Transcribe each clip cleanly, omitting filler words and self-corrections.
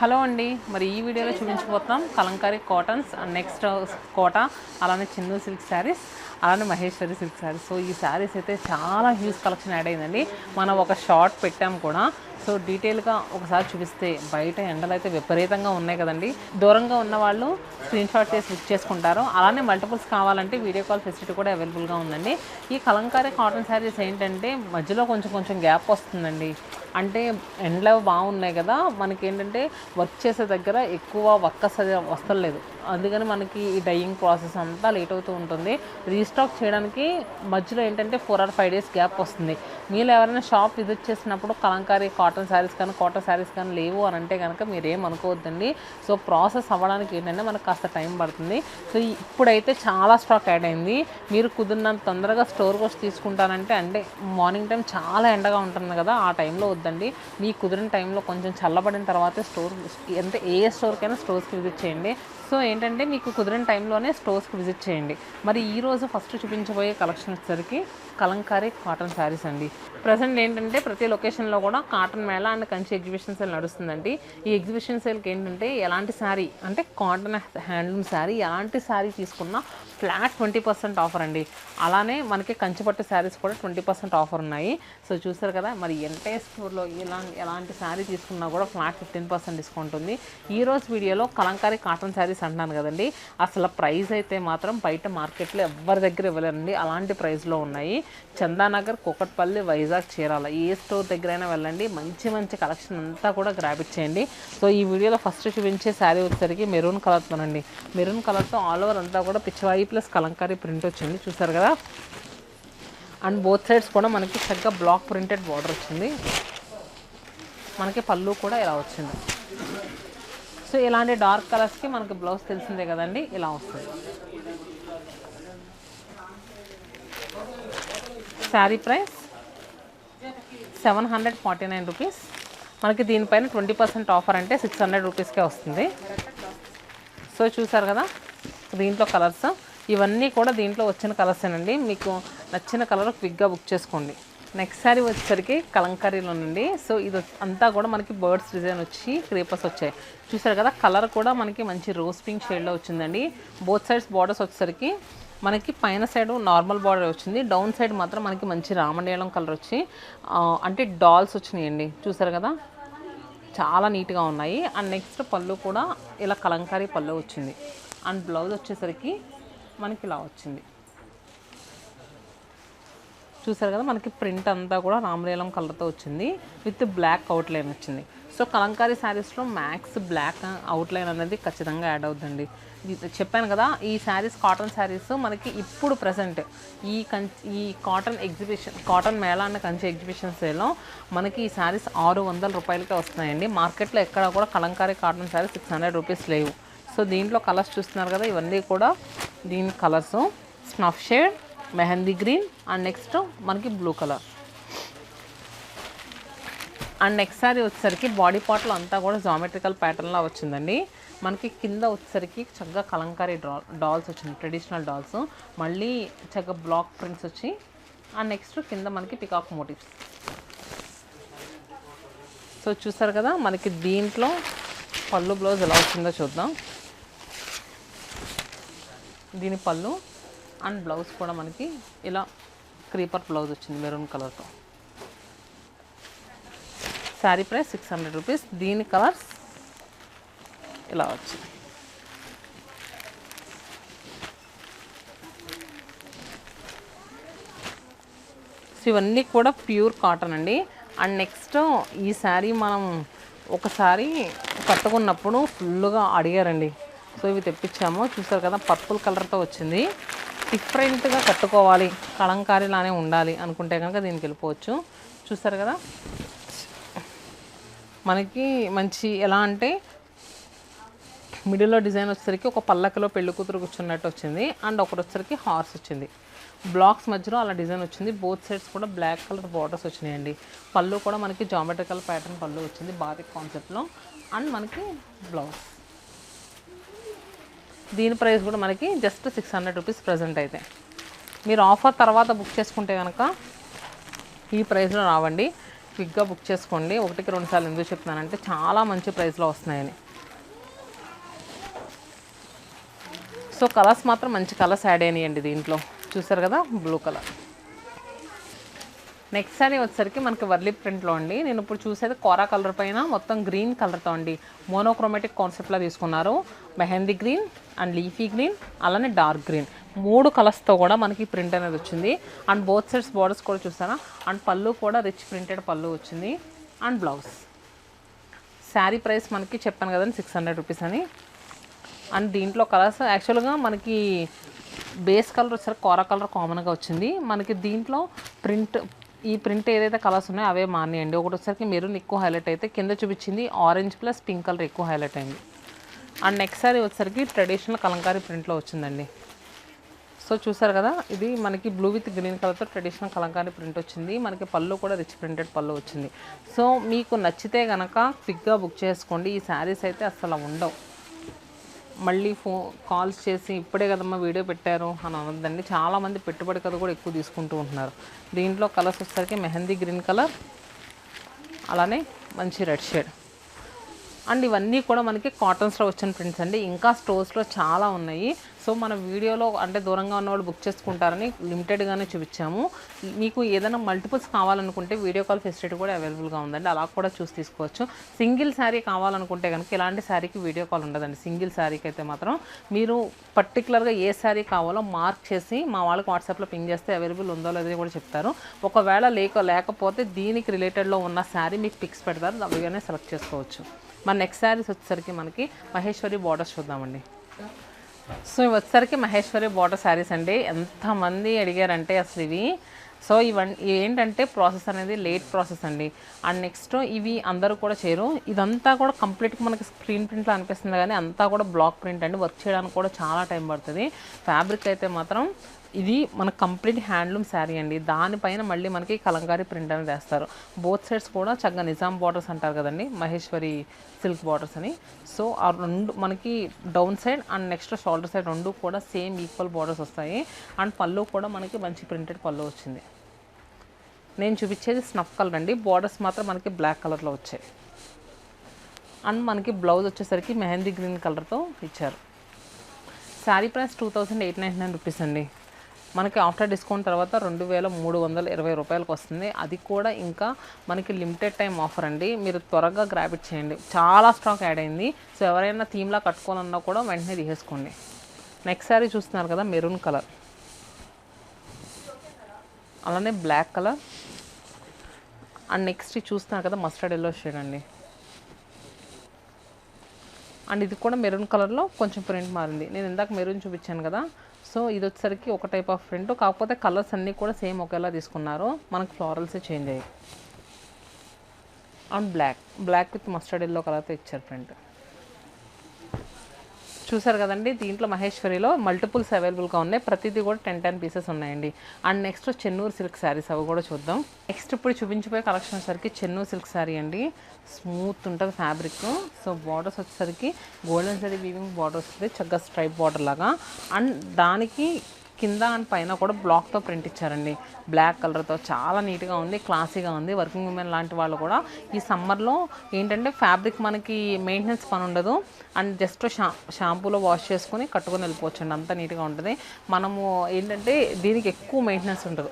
Hello అండి, మరి ఈ వీడియోలో చూపించబోతున్నాం కలంకారీ కాటన్స్ అండ్ నెక్స్ట్ కోట, అలానే చిన్నూ సిల్క్ శారీస్, అలానే మహేశ్వరి సిల్క్ శారీస్. సో ఈ శారీస్ అయితే చాలా హ్యూజ్ కలెక్షన్ యాడ్ అయిందండి. మనం ఒక షార్ట్ పెట్టాం కూడా. సో డీటెయిల్గా ఒకసారి చూపిస్తే బయట ఎండలు అయితే విపరీతంగా ఉన్నాయి కదండి. దూరంగా ఉన్న వాళ్ళు స్క్రీన్ షాట్ చేసి బుక్ చేసుకుంటారు. అలానే మల్టిపుల్స్ కావాలంటే వీడియో కాల్ ఫెసిలిటీ కూడా అవైలబుల్గా ఉందండి. ఈ కలంకారీ కాటన్ శారీస్ ఏంటంటే మధ్యలో కొంచెం గ్యాప్ వస్తుందండి. అంటే ఎండలు బాగున్నాయి కదా, మనకి ఏంటంటే వర్క్ చేసే దగ్గర ఎక్కువ వర్క్ వస్తలేదు. అందుకని మనకి ఈ డైయింగ్ ప్రాసెస్ అంతా లేట్ అవుతూ ఉంటుంది. రీస్టాక్ చేయడానికి మధ్యలో ఏంటంటే 4 or 5 days గ్యాప్ వస్తుంది. మీరు ఎవరైనా షాప్ విజిట్ చేసినప్పుడు కలంకారీ కాటన్ శారీస్ కానీ కాటన్ శారీస్ కానీ లేవు అని అంటే కనుక మీరేం అనుకోవద్దండి. సో ప్రాసెస్ అవ్వడానికి ఏంటంటే మనకు కాస్త టైం పడుతుంది. సో ఇప్పుడైతే చాలా స్టాక్ యాడ్ అయింది. మీరు కుదిరినంత తొందరగా స్టోర్కి వచ్చి తీసుకుంటారంటే, అంటే మార్నింగ్ టైం చాలా ఎండగా ఉంటుంది కదా, ఆ టైంలో వద్దండి. మీ కుదిరిన టైంలో కొంచెం చల్లబడిన తర్వాతే స్టోర్, అంటే ఏ స్టోర్కైనా స్టోర్స్కి విజిట్ చేయండి. సో ఏంటంటే మీకు కుదిరిన టైంలోనే స్టోర్స్కి విజిట్ చేయండి. మరి ఈరోజు ఫస్ట్ చూపించబోయే కలెక్షన్ వచ్చేసరికి కలంకారీ కాటన్ శారీస్ అండి. ప్రజెంట్ ఏంటంటే ప్రతి లొకేషన్లో కూడా cotton mela and Kanchi exhibition sale నడుస్తుందండి. ఈ ఎగ్జిబిషన్ సేల్కి ఏంటంటే ఎలాంటి శారీ అంటే కాటన్ హ్యాండ్లూమ్ శారీ, ఎలాంటి శారీ తీసుకున్నా ఫ్లాట్ 20% ఆఫర్ అండి. అలానే మనకి కంచిపట్టు శారీస్ కూడా 20% ఆఫర్ ఉన్నాయి. సో చూసారు కదా, మరి ఎంటైర్ స్టోర్లో ఎలాంటి శారీ తీసుకున్నా కూడా ఫ్లాట్ 15% డిస్కౌంట్ ఉంది. ఈరోజు వీడియోలో కలంకారీ కాటన్ శారీస్ అంటున్నాను కదండి, అసలు ప్రైస్ అయితే మాత్రం బయట మార్కెట్లో ఎవరి దగ్గర ఇవ్వలేరండి. అలాంటి ప్రైస్లో ఉన్నాయి. చందానగర్, కూకట్పల్లి, వైజాగ్, చీరాల ఏ స్టోర్ దగ్గరైనా వెళ్ళండి. మంచి కలెక్షన్ అంతా కూడా గ్రాబ్ ఇచ్చేయండి. సో ఈ వీడియోలో ఫస్ట్ చూపించే శారీ వచ్చేసరికి మెరూన్ కలర్తోనండి. మెరూన్ కలర్తో ఆల్ ఓవర్ అంతా కూడా పిచ్చివాయి ప్లస్ కలంకారీ ప్రింట్ వచ్చింది, చూసారు కదా. అండ్ బోత్ సైడ్స్ కూడా మనకి చక్కగా బ్లాక్ ప్రింటెడ్ బార్డర్ వచ్చింది. మనకి పళ్ళు కూడా ఇలా వచ్చింది. సో ఇలాంటి డార్క్ కలర్స్కి మనకి బ్లౌజ్ తెలిసిందే కదండి, ఇలా వస్తుంది. Sari price 749 rupees. మనకి దీనిపైన 20% ఆఫర్ అంటే 600 రూపీస్కే వస్తుంది. సో చూసారు కదా, దీంట్లో కలర్స్ ఇవన్నీ కూడా దీంట్లో వచ్చిన కలర్సేనండి. మీకు నచ్చిన కలర్ క్విక్గా బుక్ చేసుకోండి. నెక్స్ట్ శారీ వచ్చేసరికి కలంకారీలోనండి. సో ఇది అంతా కూడా మనకి బర్డ్స్ డిజైన్ వచ్చి క్రీపర్స్ వచ్చాయి, చూసారు కదా. కలర్ కూడా మనకి మంచి రోజ్ పింక్ షేడ్లో వచ్చిందండి. బోత్ సైడ్స్ బార్డర్స్ వచ్చేసరికి మనకి పైన సైడ్ నార్మల్ బార్డర్ వచ్చింది, డౌన్ సైడ్ మాత్రం మనకి మంచి రామనీలం కలర్ వచ్చి అంటే డాల్స్ వచ్చినాయండి, చూసారు కదా. చాలా నీట్గా ఉన్నాయి. అండ్ నెక్స్ట్ పళ్ళు కూడా ఇలా కలంకారీ పళ్ళు వచ్చింది. అండ్ బ్లౌజ్ వచ్చేసరికి మనకి ఇలా వచ్చింది, చూసారు కదా. మనకి ప్రింట్ అంతా కూడా రామలీలం కలర్తో వచ్చింది, విత్ బ్లాక్ అవుట్లైన్ వచ్చింది. సో కలంకారీ శారీస్లో మ్యాక్స్ బ్లాక్ అవుట్లైన్ అనేది ఖచ్చితంగా యాడ్ అవుతుందండి. చెప్పాను కదా, ఈ శారీస్ కాటన్ శారీస్ మనకి ఇప్పుడు ప్రజెంట్ ఈ కాటన్ మేళా అన్న కంచి ఎగ్జిబిషన్ సేల్లో మనకి ఈ శారీస్ 600 రూపాయలకే వస్తున్నాయండి. మార్కెట్లో ఎక్కడ కూడా కలంకారీ కాటన్ శారీ 600 రూపీస్ లేవు. సో దీంట్లో కలర్స్ చూస్తున్నారు కదా, ఇవన్నీ కూడా దీని colours snuff shade, mehndi green, and next మనకి blue colour. And next sari వచ్చేసరికి బాడీ పార్ట్లో అంతా కూడా జామెట్రికల్ ప్యాటర్న్లా వచ్చిందండి. మనకి కింద వచ్చేసరికి చక్కగా కలంకారీ డాల్స్ వచ్చింది, ట్రెడిషనల్ డాల్స్, మళ్ళీ చక్కగా బ్లాక్ ప్రింట్స్ వచ్చి, అండ్ నెక్స్ట్ కింద మనకి పికాక్ మోటివ్స్. సో చూసారు కదా, మనకి దీంట్లో పళ్ళు బ్లౌజ్ ఎలా వచ్చిందో చూద్దాం. దీని పళ్ళు అండ్ బ్లౌజ్ కూడా మనకి ఇలా క్రీపర్ బ్లౌజ్ వచ్చింది మెరూన్ కలర్తో. Sari price 600 rupees. దీని కలర్స్ ఇలా వచ్చింది. సో ఇవన్నీ కూడా ప్యూర్ కాటన్ అండి. అండ్ నెక్స్ట్ ఈ శారీ మనం ఒకసారి కట్టుకున్నప్పుడు ఫుల్గా అడిగారండి. సో ఇవి తెప్పించాము, చూసారు కదా. పర్పుల్ కలర్తో వచ్చింది. డిఫరెంట్గా కట్టుకోవాలి, కలంకారీలానే ఉండాలి అనుకుంటే కనుక దీనికి వెళ్ళిపోవచ్చు, చూసారు కదా. మనకి మంచి ఎలా అంటే మిడిల్లో డిజైన్ వచ్చేసరికి ఒక పల్లకిలో పెళ్లి కూతురు కూర్చున్నట్టు వచ్చింది. అండ్ ఒకటి వచ్చేసరికి హార్స్ వచ్చింది, బ్లాక్స్ మధ్యలో అలా డిజైన్ వచ్చింది. బోత్ సైడ్స్ కూడా బ్లాక్ కలర్ బార్డర్స్ వచ్చినాయండి. పళ్ళు కూడా మనకి జామెట్రికల్ ప్యాటర్న్ పళ్ళు వచ్చింది బాతిక్ కాన్సెప్ట్లో. అండ్ మనకి బ్లౌజ్. దీని ప్రైస్ కూడా మనకి జస్ట్ 600 రూపీస్ ప్రజెంట్. అయితే మీరు ఆఫర్ తర్వాత బుక్ చేసుకుంటే కనుక ఈ ప్రైస్లో రావండి. క్విక్గా బుక్ చేసుకోండి. 1కి 2 సార్లు ఎందుకు చెప్తున్నానంటే చాలా మంచి ప్రైస్లో వస్తున్నాయని. సో కలర్స్ మాత్రం మంచి కలర్స్ యాడ్ అయినాయండి దీంట్లో. చూసారు కదా, బ్లూ కలర్. నెక్స్ట్ సారీ వచ్చేసరికి మనకి వర్లీ ప్రింట్లో అండి. నేను ఇప్పుడు చూసేది కోరా కలర్ పైన మొత్తం గ్రీన్ కలర్తో అండి. మోనోక్రోమాటిక్ కాన్సెప్ట్లో తీసుకున్నారు. Mehndi green and leafy green అలానే డార్క్ గ్రీన్ 3 కలర్స్తో కూడా మనకి ప్రింట్ అనేది వచ్చింది. అండ్ బోత్ సైడ్స్ బార్డర్స్ కూడా చూసారా. అండ్ పళ్ళు కూడా రిచ్ ప్రింటెడ్ పళ్ళు వచ్చింది. And blouse. శారీ ప్రైస్ మనకి చెప్పాను కదండి 600 రూపీస్ అని. అండ్ దీంట్లో కలర్స్ యాక్చువల్గా మనకి బేస్ కలర్ వచ్చేసరికి కోరా కలర్ కామన్గా వచ్చింది. మనకి దీంట్లో ఈ ప్రింట్ ఏదైతే కలర్స్ ఉన్నాయో అవే మానేయండి. ఒకటి వచ్చేసరికి మెరూన్ ఎక్కువ హైలైట్ అయితే, కింద చూపించింది ఆరెంజ్ ప్లస్ పింక్ కలర్ ఎక్కువ హైలైట్ అయింది. అండ్ నెక్స్ట్ సారీ వచ్చేసరికి ట్రెడిషనల్ కలంకారీ ప్రింట్లో వచ్చిందండి. సో చూసారు కదా, ఇది మనకి బ్లూ విత్ గ్రీన్ కలర్తో ట్రెడిషనల్ కలంకారీ ప్రింట్ వచ్చింది. మనకి పళ్ళు కూడా రిచ్ ప్రింటెడ్ పళ్ళు వచ్చింది. సో మీకు నచ్చితే కనుక క్విక్గా బుక్ చేసుకోండి. ఈ శారీస్ అయితే అసలు ఉండవు. మళ్ళీ కాల్స్ చేసి ఇప్పుడే కదమ్మా వీడియో పెట్టారు అని అనొద్దండి. చాలామంది పెట్టుబడి కథ కూడా ఎక్కువ తీసుకుంటూ ఉంటున్నారు. దీంట్లో కలర్స్ వచ్చేసరికి మెహందీ గ్రీన్ కలర్ అలానే మంచి రెడ్ షేడ్. అండ్ ఇవన్నీ కూడా మనకి కాటన్స్లో వచ్చిన ప్రింట్స్ అండి. ఇంకా స్టోర్స్లో చాలా ఉన్నాయి. సో మన వీడియోలో అంటే దూరంగా ఉన్న వాళ్ళు బుక్ చేసుకుంటారని లిమిటెడ్గానే చూపించాము. మీకు ఏదైనా మల్టిపుల్స్ కావాలనుకుంటే వీడియో కాల్ ఫెసిలిటీ కూడా అవైలబుల్గా ఉందండి. అలా కూడా చూసి తీసుకోవచ్చు. సింగిల్ శారీ కావాలనుకుంటే కనుక ఇలాంటి శారీకి వీడియో కాల్ ఉండదండి. సింగిల్ శారీకి అయితే మాత్రం మీరు పర్టికులర్గా ఏ శారీ కావాలో మార్క్ చేసి మా వాళ్ళకి వాట్సాప్లో పింగ్ చేస్తే అవైలబుల్ ఉందో లేదో కూడా చెప్తారు. ఒకవేళ లేకపోతే దీనికి రిలేటెడ్లో ఉన్న శారీ మీకు పిక్స్ పెడతారు, అవిగానే సెలెక్ట్ చేసుకోవచ్చు. మన నెక్స్ట్ శారీస్ వచ్చేసరికి మనకి మహేశ్వరి బార్డర్స్ చూద్దామండి. సో ఇవి వచ్చేసరికి మహేశ్వరి బార్డర్ శారీస్ అండి. ఎంతమంది అడిగారంటే అసలు ఇవి. సో ఇవి ఏంటంటే ప్రాసెస్ అనేది లేట్ ప్రాసెస్ అండి. అండ్ నెక్స్ట్ ఇవి అందరూ కూడా చేయరు. ఇదంతా కూడా కంప్లీట్గా మనకి స్క్రీన్ ప్రింట్లో అనిపిస్తుంది కానీ అంతా కూడా బ్లాక్ ప్రింట్ అండి. వర్క్ చేయడానికి కూడా చాలా టైం పడుతుంది. ఫ్యాబ్రిక్ అయితే మాత్రం ఇది మన కంప్లీట్ హ్యాండ్లూమ్ శారీ అండి. దానిపైన మళ్ళీ మనకి కలంకారీ ప్రింట్ అనేది వేస్తారు. బోత్ సైడ్స్ కూడా చక్కగా నిజాం బార్డర్స్ అంటారు కదండి, మహేశ్వరి సిల్క్ బార్డర్స్ అని. సో ఆ రెండు మనకి down side and next shoulder side రెండు కూడా సేమ్ ఈక్వల్ బార్డర్స్ వస్తాయి. అండ్ పళ్ళు కూడా మనకి మంచి ప్రింటెడ్ పళ్ళు వచ్చింది. నేను చూపించేది స్నఫ్ కలర్ అండి. బార్డర్స్ మాత్రం మనకి బ్లాక్ కలర్లో వచ్చాయి. అండ్ మనకి బ్లౌజ్ వచ్చేసరికి మెహందీ గ్రీన్ కలర్తో ఇచ్చారు. శారీ ప్రైస్ 2899 రూపీస్ అండి. మనకి ఆఫ్టర్ డిస్కౌంట్ తర్వాత 2320 రూపాయలకు వస్తుంది. అది కూడా ఇంకా మనకి లిమిటెడ్ టైం ఆఫర్ అండి. మీరు త్వరగా గ్రాబ్ ఇట్ చేయండి. చాలా స్టాక్ యాడ్ అయింది. సో ఎవరైనా థీమ్లా కట్టుకోవాలన్నా కూడా వెంటనే తీసేసుకోండి. నెక్స్ట్ శారీ చూస్తున్నారు కదా, మెరూన్ కలర్ అలానే బ్లాక్ కలర్. అండ్ నెక్స్ట్ చూస్తున్నారు కదా, మస్టర్డ్ ఎల్లో షేడ్ అండి. అండ్ ఇది కూడా మెరూన్ కలర్లో కొంచెం ప్రింట్ మారింది. నేను ఇందాక మెరూన్ చూపించాను కదా. సో ఇది వచ్చేసరికి ఒక టైప్ ఆఫ్ ప్రింట్, కాకపోతే కలర్స్ అన్నీ కూడా సేమ్ ఒకేలా తీసుకున్నారు. మనకు ఫ్లోరల్సే చేంజ్ అయ్యాయి. And black with mustard yellow కలర్తో ఇచ్చారు ప్రింట్. చూసారు కదండి, దీంట్లో మహేశ్వరిలో మల్టిపుల్స్ అవైలబుల్గా ఉన్నాయి. ప్రతిదీ కూడా 10 పీసెస్ ఉన్నాయండి. And next Chennur silk saris అవి కూడా చూద్దాం. నెక్స్ట్ ఇప్పుడు చూపించిపోయే కలెక్షన్ వచ్చేసరికి చెన్నూరు సిల్క్ శారీ అండి. స్మూత్ ఉంటుంది ఫ్యాబ్రిక్. సో బార్డర్స్ వచ్చేసరికి గోల్డెన్ జరీ వీవింగ్ బార్డర్ వస్తుంది, చక్కగా స్ట్రైప్ బార్డర్ లాగా. అండ్ దానికి కింద అండ్ పైన కూడా బ్లాక్తో ప్రింట్ ఇచ్చారండి. బ్లాక్ కలర్తో చాలా నీట్గా ఉంది, క్లాసీగా ఉంది. వర్కింగ్ ఉమెన్ లాంటి వాళ్ళు కూడా ఈ సమ్మర్లో ఏంటంటే ఫ్యాబ్రిక్ మనకి మెయింటెనెన్స్ పని ఉండదు. అండ్ జస్ట్ షాంపూలో వాష్ చేసుకొని కట్టుకొని వెళ్ళిపోవచ్చు అండి. అంత నీట్గా ఉంటుంది. మనము ఏంటంటే దీనికి ఎక్కువ మెయింటెనెన్స్ ఉండదు,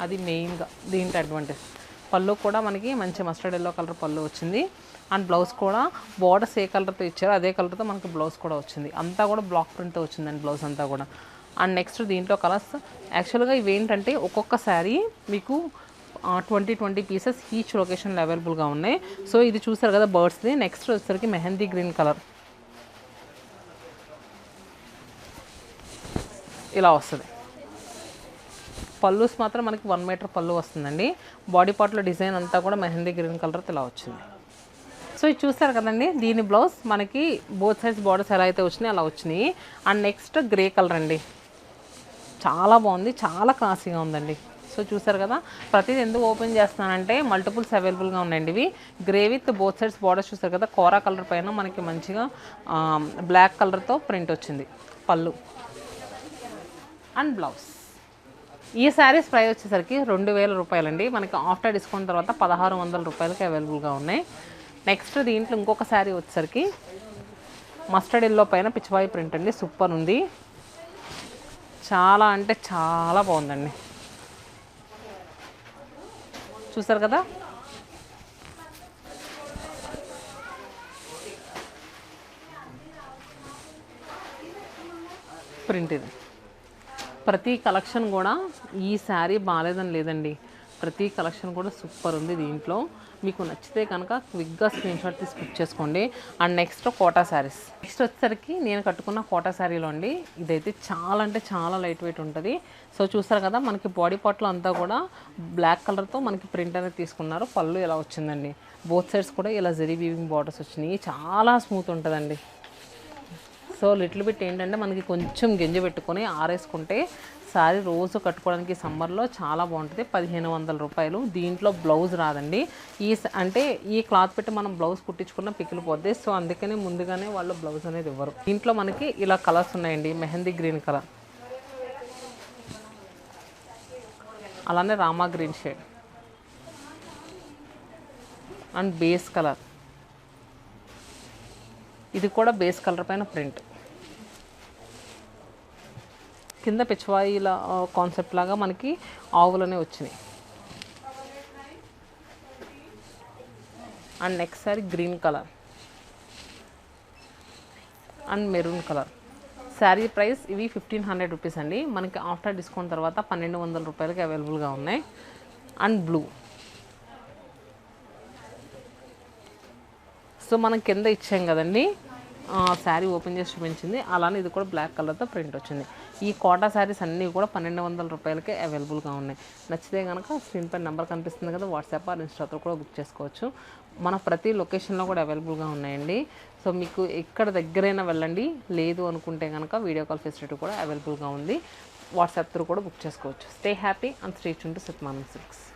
అది మెయిన్గా దీంట్లో అడ్వాంటేజ్. పళ్ళు కూడా మనకి మంచి మస్టర్డ్ ఎల్లో కలర్ పళ్ళు వచ్చింది. అండ్ బ్లౌజ్ కూడా బార్డర్స్ ఏ కలర్తో ఇచ్చారో అదే కలర్తో మనకి బ్లౌజ్ కూడా వచ్చింది. అంతా కూడా బ్లాక్ ప్రింట్తో వచ్చిందండి బ్లౌజ్ అంతా కూడా. అండ్ నెక్స్ట్ దీంట్లో కలర్స్ యాక్చువల్గా ఇవి ఏంటంటే ఒక్కొక్క శారీ మీకు 20 పీసెస్ ఈచ్ లొకేషన్లో అవైలబుల్గా ఉన్నాయి. సో ఇది చూసారు కదా బర్డ్స్ది. నెక్స్ట్ వచ్చేసరికి మెహందీ గ్రీన్ కలర్ ఇలా వస్తుంది. పళ్ళుస్ మాత్రం మనకి 1 మీటర్ పళ్ళు వస్తుందండి. బాడీ పార్ట్లో డిజైన్ అంతా కూడా మెహందీ గ్రీన్ కలర్తో ఇలా వచ్చింది. సో ఇది చూస్తారు కదండి, దీని బ్లౌజ్ మనకి బోత్ సైడ్స్ బార్డర్స్ ఎలా అయితే వచ్చినాయి అలా వచ్చినాయి. అండ్ నెక్స్ట్ గ్రే కలర్ అండి, చాలా బాగుంది, చాలా క్లాసీగా ఉందండి. సో చూసారు కదా, ప్రతిదీ ఎందుకు ఓపెన్ చేస్తున్నానంటే మల్టిపుల్స్ అవైలబుల్గా ఉన్నాయండి. ఇవి grey with both sides borders చూసారు కదా, కోరా కలర్ పైన మనకి మంచిగా బ్లాక్ కలర్తో ప్రింట్ వచ్చింది పళ్ళు. అండ్ బ్లౌజ్ ఈ శారీస్ ప్రైస్ వచ్చేసరికి 2000 రూపాయలండి. మనకి ఆఫ్టర్ డిస్కౌంట్ తర్వాత 1600 రూపాయలకి అవైలబుల్గా ఉన్నాయి. నెక్స్ట్ దీంట్లో ఇంకొక శారీ వచ్చేసరికి మస్టర్డ్ ఎల్లో పైన పిచ్చివాయి ప్రింట్ అండి. సూపర్ ఉంది, చాలా అంటే చాలా బాగుందండి. చూసారు కదా, ప్రింట్ ఇది. ప్రతి కలెక్షన్ కూడా ఈ శారీ బాగాలేదని లేదండి, ప్రతి కలెక్షన్ కూడా సూపర్ ఉంది. దీంట్లో మీకు నచ్చితే కనుక క్విక్గా స్క్రీన్ షాట్ తీసి బుక్ చేసుకోండి. And next Kota saris. Next వచ్చేసరికి నేను కట్టుకున్న కోటా శారీలో అండి, ఇదైతే చాలా అంటే చాలా లైట్ వెయిట్ ఉంటుంది. సో చూస్తారు కదా, మనకి బాడీ పార్ట్లో అంతా కూడా బ్లాక్ కలర్తో మనకి ప్రింట్ అనేది తీసుకున్నారు. పళ్ళు ఇలా వచ్చిందండి, బోత్ సైడ్స్ కూడా ఇలా జరీ వీవింగ్ బార్డర్స్ వచ్చినాయి. చాలా స్మూత్ ఉంటుందండి. సో లిటిల్ బిట్ ఏంటంటే మనకి కొంచెం గింజ పెట్టుకొని ఆరేసుకుంటే శారీ రోజు కట్టుకోవడానికి సమ్మర్లో చాలా బాగుంటుంది. 1500 రూపాయలు. దీంట్లో బ్లౌజ్ రాదండి. అంటే ఈ క్లాత్ పెట్టి మనం బ్లౌజ్ కుట్టించుకున్న పికిలు పోద్ది. సో అందుకని ముందుగానే వాళ్ళు బ్లౌజ్ అనేది ఇవ్వరు. దీంట్లో మనకి ఇలా కలర్స్ ఉన్నాయండి. మెహందీ గ్రీన్ కలర్, అలానే Rama green shade and base colour. ఇది కూడా బేస్ కలర్ పైన ప్రింట్, కింద పిచ్చివాయిల కాన్సెప్ట్ లాగా మనకి ఆవులనే వచ్చినాయి. And next sorry green colour and maroon colour. Sari price ఇవి 1500 రూపీస్ అండి. మనకి ఆఫ్టర్ డిస్కౌంట్ తర్వాత 1200 రూపాయలకి అవైలబుల్గా ఉన్నాయి. And blue. సో మనం కింద ఇచ్చాం కదండి, శారీ ఓపెన్ చేసి చూపించింది, అలానే ఇది కూడా బ్లాక్ కలర్తో ప్రింట్ వచ్చింది. ఈ కోటా శారీస్ అన్నీ కూడా 1200 రూపాయలకే అవైలబుల్గా ఉన్నాయి. నచ్చితే కనుక స్క్రీన్ పై నెంబర్ కనిపిస్తుంది కదా, వాట్సాప్ ఆర్ ఇన్స్టాతో కూడా బుక్ చేసుకోవచ్చు. మన ప్రతి లొకేషన్లో కూడా అవైలబుల్గా ఉన్నాయండి. సో మీకు ఎక్కడ దగ్గరైనా వెళ్ళండి, లేదు అనుకుంటే కనుక వీడియో కాల్ ఫెసిలిటీ కూడా అవైలబుల్గా ఉంది. వాట్సాప్ త్రూ కూడా బుక్ చేసుకోవచ్చు. Stay happy and stay tune to Sitmanam silks.